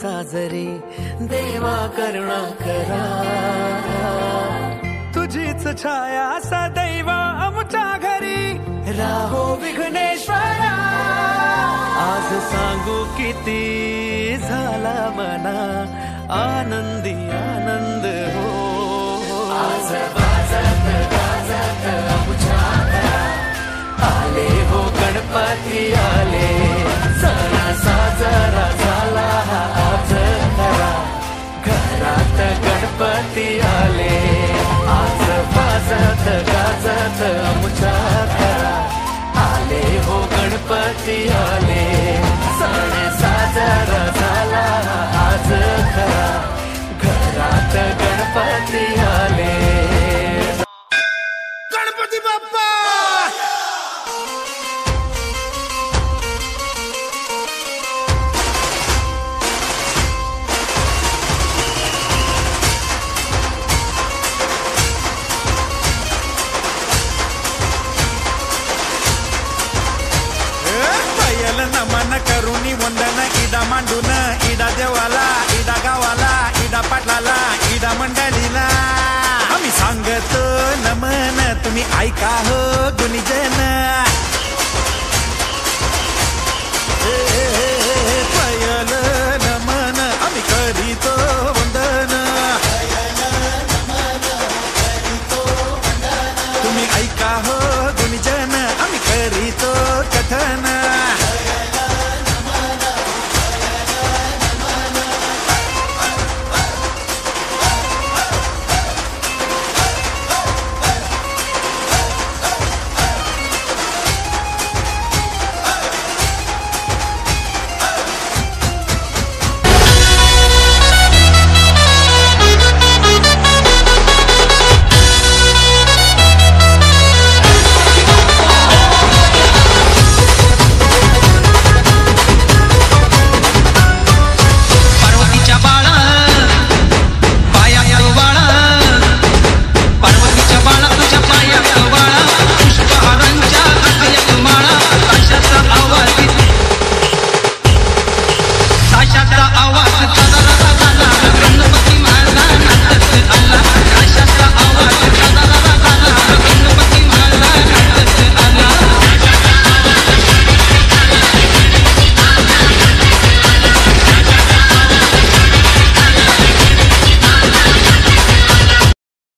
साजरे देवा करुणा करा तुझीच छाया सदैव आमच्या घरी राहो विघ्नेश्वरा आज सांगू किती झाला मना आनंदी आनंद हो आज वाजत गाजत आमच्या घरात आले हो गणपती आले सणा साजरा झाला आज घरात गणपती आले आज वाजत गाजत आमच्या घरात आले हो गणपती आले सण साजरा झाला आज घरात गणपती आले गणपती बाप्पा नमन करुणी वंदन इडा मांडून इडा देवाला इडा गावाला इडा पाटलाला इडा मंडळीला आम्ही सांगतो नमन तुम्ही ऐका हो गुणीजन